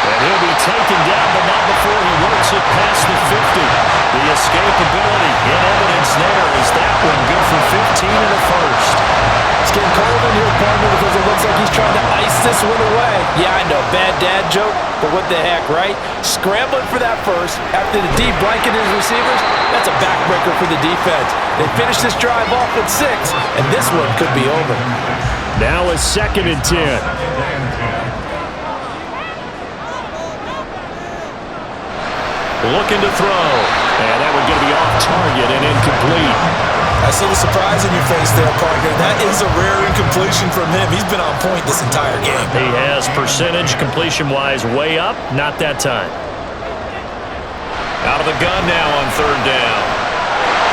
Speaker 2: And he'll be taken down, but not before he works it past the 50. The escapability in evidence there is that one good for 15 and a first.
Speaker 3: It's getting cold in here, partner, because it looks like he's trying to ice this one away. Yeah, I know, bad dad joke, but what the heck, right? Scrambling for that first after the deep blanket his receivers, that's a backbreaker for the defense. They finish this drive off with 6, and this one could be over.
Speaker 2: Now a 2nd and 10. Looking to throw. And that one going to be off target and incomplete.
Speaker 3: I see the surprise in your face there, partner. That is a rare incompletion from him. He's been on point this entire game.
Speaker 2: He has percentage completion-wise way up. Not that time. Out of the gun now on third down.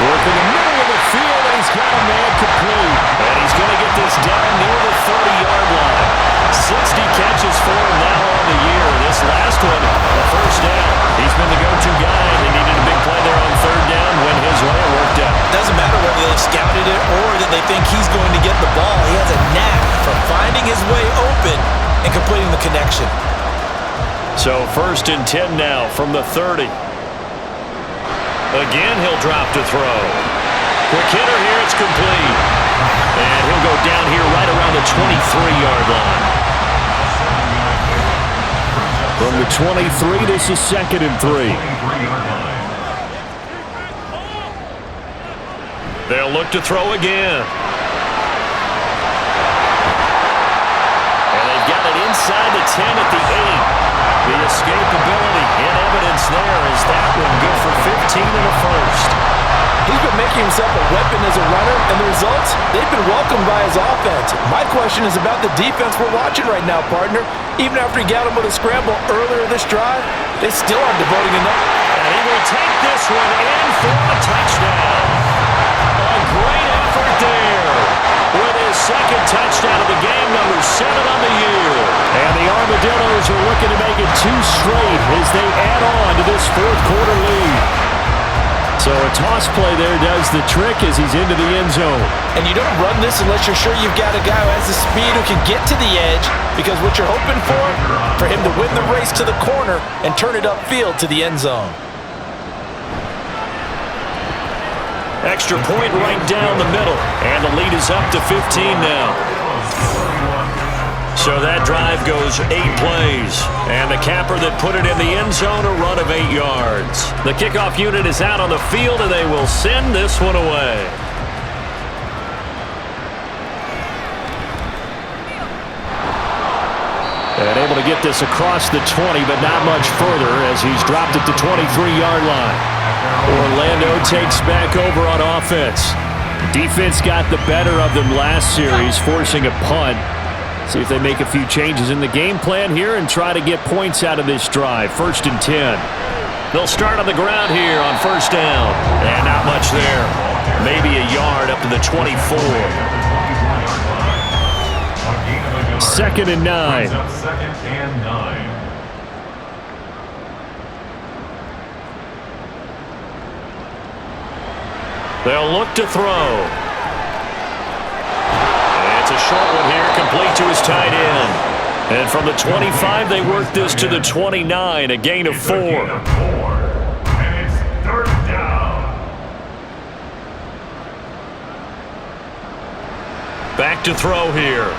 Speaker 2: Working the middle of the field, and he's got a man complete. And he's going to get this down near the 30-yard line.
Speaker 3: think he's going to get the ball. He has a knack for finding his way open and completing the connection.
Speaker 2: So 1st and 10 now from the 30. Again, he'll drop to throw. Quick hitter here, it's complete. And he'll go down here right around the 23-yard line. From the 23, this is 2nd and 3. They'll look to throw again. And they've got it inside the 10 at the 8. The escapability in evidence there is that one good for 15 in the first.
Speaker 3: He's been making himself a weapon as a runner, and the results, they've been welcomed by his offense. My question is about the defense we're watching right now, partner. Even after he got him with a scramble earlier this drive, they still aren't devoting enough.
Speaker 2: And he will take this one in for a touchdown. A great effort there with his 2nd touchdown of the game, number 7 on the year. And the Armadillos are looking to make it 2 straight as they add on to this 4th quarter lead. So a toss play there does the trick as he's into the end zone.
Speaker 3: And you don't run this unless you're sure you've got a guy who has the speed who can get to the edge, because what you're hoping for him to win the race to the corner and turn it upfield to the end zone.
Speaker 2: Extra point right down the middle, and the lead is up to 15 now. So that drive goes 8 plays, and the capper that put it in the end zone, a run of 8 yards. The kickoff unit is out on the field, and they will send this one away. And able to get this across the 20, but not much further as he's dropped at the 23-yard line. Orlando takes back over on offense. Defense got the better of them last series, forcing a punt. See if they make a few changes in the game plan here and try to get points out of this drive. 1st and 10. They'll start on the ground here on 1st down. And not much there. Maybe a yard up to the 24. 2nd and 9.
Speaker 5: 2nd and 9.
Speaker 2: They'll look to throw. It's a short one here, complete to his tight end. And from the 25, they work this to the 29, a gain of 4.
Speaker 5: And it's 3rd down.
Speaker 2: Back to throw here.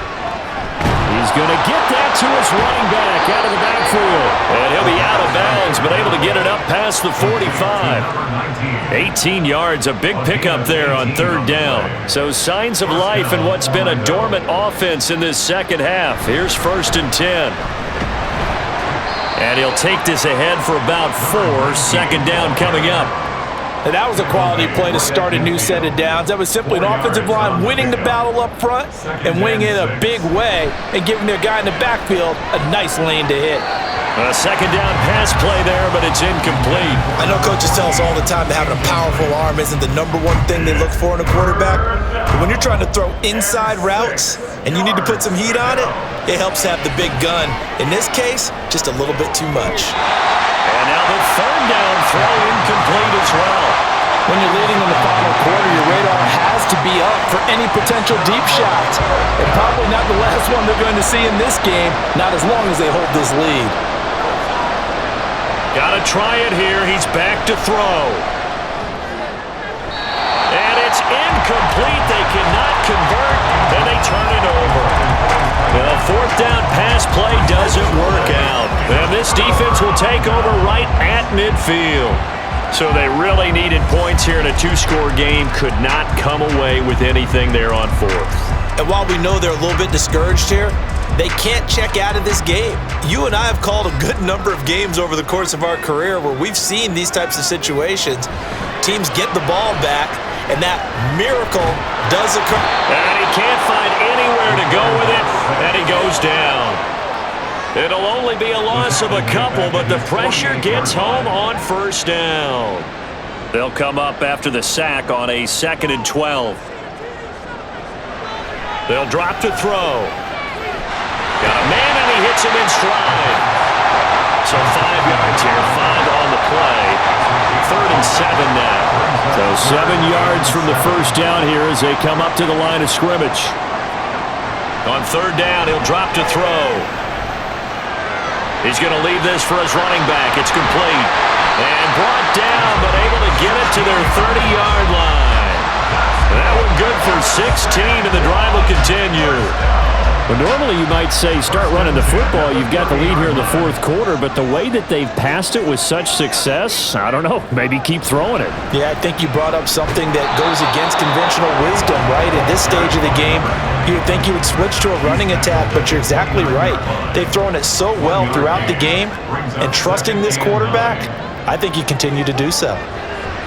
Speaker 2: He's going to get that to his running back out of the backfield. And he'll be out of bounds, but able to get it up past the 45. 18 yards, a big pickup there on 3rd down. So signs of life in what's been a dormant offense in this 2nd half. Here's 1st and 10. And he'll take this ahead for about 4. 2nd down coming up.
Speaker 3: And that was a quality play to start a new set of downs. That was simply an offensive line winning the battle up front and winning it in a big way and giving their guy in the backfield a nice lane to hit.
Speaker 2: A 2nd down pass play there, but it's incomplete.
Speaker 3: I know coaches tell us all the time that having a powerful arm isn't the #1 thing they look for in a quarterback. But when you're trying to throw inside routes and you need to put some heat on it, it helps have the big gun. In this case, just a little bit too much.
Speaker 2: And now the 3rd down throw incomplete as well.
Speaker 3: When you're leading in the final quarter, your radar has to be up for any potential deep shots. And probably not the last one they're going to see in this game, not as long as they hold this lead.
Speaker 2: Got to try it here. He's back to throw. And it's incomplete. They cannot convert, and they turn it over. The 4th down pass play doesn't work out. And this defense will take over right at midfield. So they really needed points here in a 2-score game. Could not come away with anything there on 4th.
Speaker 3: And while we know they're a little bit discouraged here, they can't check out of this game. You and I have called a good number of games over the course of our career where we've seen these types of situations. Teams get the ball back, and that miracle does occur.
Speaker 2: And he can't find anywhere to go with it, and he goes down. It'll only be a loss of a couple, but the pressure gets home on 1st down. They'll come up after the sack on a 2nd and 12. They'll drop to throw. Got a man, and he hits him in stride. So 5 yards here, 5 on the play. 3rd and 7 now. So 7 yards from the first down here as they come up to the line of scrimmage. On third down, he'll drop to throw. He's going to leave this for his running back. It's complete. And brought down, but able to get it to their 30-yard line. That one good for 16, and the drive will continue. Well, normally you might say start running the football. You've got the lead here in the fourth quarter, but the way that they've passed it with such success, I don't know, maybe keep throwing it.
Speaker 3: Yeah, I think you brought up something that goes against conventional wisdom, right? At this stage of the game, you would think you would switch to a running attack, but you're exactly right. They've thrown it so well throughout the game, and trusting this quarterback, I think you continue to do so.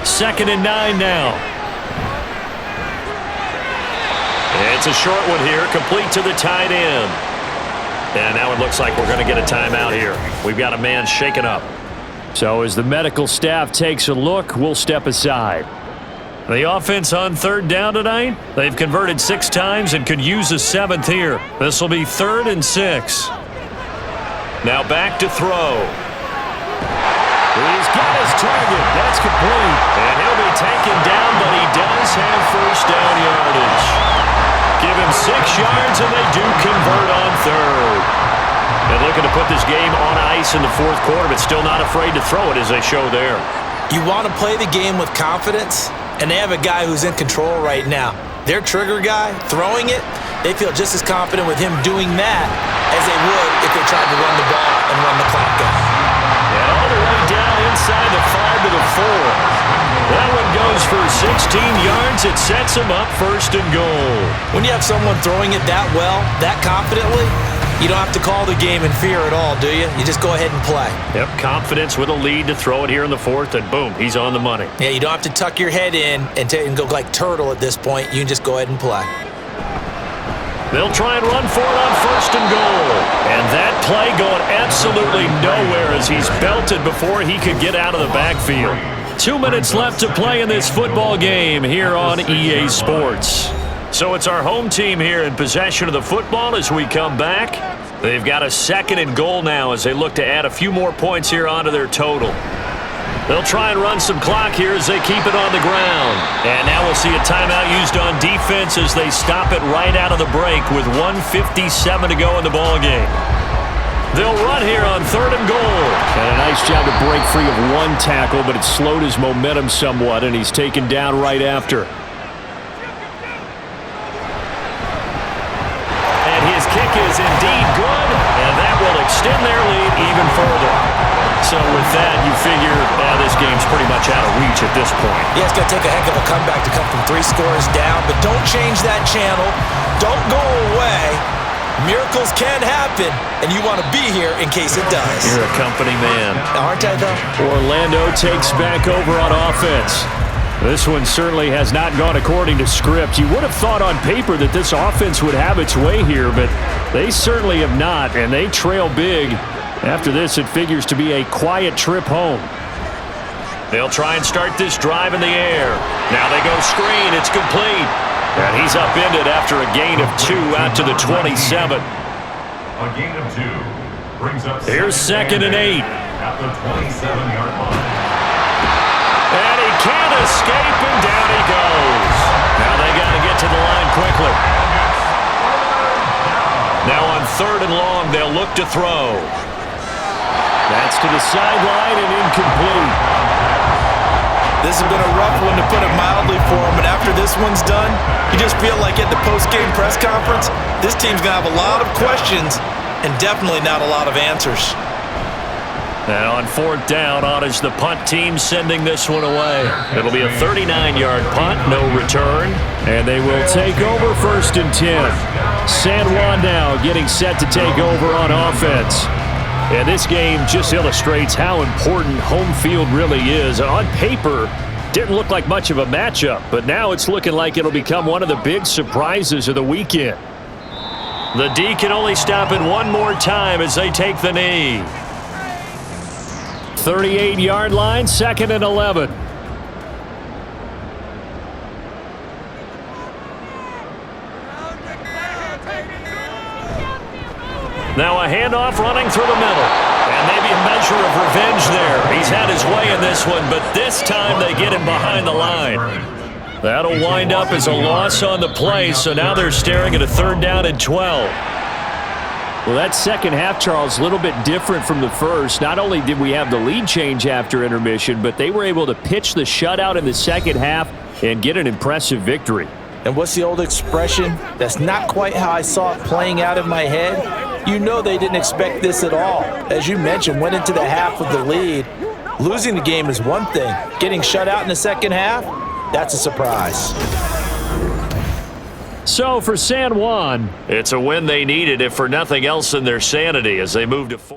Speaker 2: 2nd and 9 now. It's a short one here, complete to the tight end. And now it looks like we're going to get a timeout here. We've got a man shaken up. So as the medical staff takes a look, we'll step aside. The offense on third down tonight, they've converted 6 times and could use a 7th here. This will be 3rd and 6. Now back to throw. He's got his target. That's complete. And he'll be taken down, but he does have first down yardage. Give him 6 yards, and they do convert on third. And looking to put this game on ice in the fourth quarter, but still not afraid to throw it as they show there.
Speaker 3: You want to play the game with confidence, and they have a guy who's in control right now. Their trigger guy, throwing it, they feel just as confident with him doing that as they would if they tried to run the ball and run the clock out.
Speaker 2: And all the way down inside the 5 to the 4. That one goes for 16 yards. It sets him up 1st and goal.
Speaker 3: When you have someone throwing it that well, that confidently, you don't have to call the game in fear at all, do you? You just go ahead and play.
Speaker 2: Yep, confidence with a lead to throw it here in the 4th, and boom, he's on the money.
Speaker 3: Yeah, you don't have to tuck your head in and go like turtle at this point. You can just go ahead and play.
Speaker 2: They'll try and run for it on 1st and goal. And that play going absolutely nowhere as he's belted before he could get out of the backfield. 2 minutes left to play in this football game here on EA Sports. So it's our home team here in possession of the football as we come back. They've got a 2nd and goal now as they look to add a few more points here onto their total. They'll try and run some clock here as they keep it on the ground. And now we'll see a timeout used on defense as they stop it right out of the break with 1:57 to go in the ballgame. They'll run here on 3rd and goal. And a nice job to break free of 1 tackle, but it slowed his momentum somewhat, and he's taken down right after. And his kick is indeed good, and that will extend their lead even further. So with that, you figure this game's pretty much out of reach at this point.
Speaker 3: Yeah, it's going to take a heck of a comeback to come from 3 scores down, but don't change that channel. Don't go away. Miracles can happen, and you want to be here in case it does.
Speaker 2: You're a company man.
Speaker 3: Aren't I, though?
Speaker 2: Orlando takes back over on offense. This one certainly has not gone according to script. You would have thought on paper that this offense would have its way here, but they certainly have not, and they trail big. After this, it figures to be a quiet trip home. They'll try and start this drive in the air. Now they go screen. It's complete. And he's upended after a gain of 2 out to the 27.
Speaker 5: A gain of 2 brings up
Speaker 2: Here's 2nd and 8.
Speaker 5: At the 27-yard line.
Speaker 2: And he can't escape, and down he goes. Now they got to get to the line quickly. Now on 3rd and long, they'll look to throw. That's to the sideline and incomplete.
Speaker 3: This has been a rough one, to put it mildly, for him. And after this one's done, you just feel like at the post-game press conference, this team's going to have a lot of questions and definitely not a lot of answers.
Speaker 2: And on 4th down, on is the punt team sending this one away. It'll be a 39-yard punt, no return. And they will take over 1st and 10. San Juan now getting set to take over on offense. And this game just illustrates how important home field really is. On paper, didn't look like much of a matchup, but now it's looking like it'll become one of the big surprises of the weekend. The D can only stop it one more time as they take the knee. 38-yard line, 2nd and 11. Now a handoff running through the middle.
Speaker 4: And maybe a measure of revenge there. He's had his way in this one, but this time they get him behind the line. That'll wind up as a loss on the play, so now they're staring at a 3rd down and 12. Well, that second half, Charles, a little bit different from the first. Not only did we have the lead change after intermission, but they were able to pitch the shutout in the second half and get an impressive victory.
Speaker 3: And what's the old expression? That's not quite how I saw it playing out in my head. You know they didn't expect this at all. As you mentioned, went into the half with the lead. Losing the game is one thing. Getting shut out in the second half, that's a surprise.
Speaker 4: So for San Juan, it's a win they needed, if for nothing else, in their sanity as they move to 4.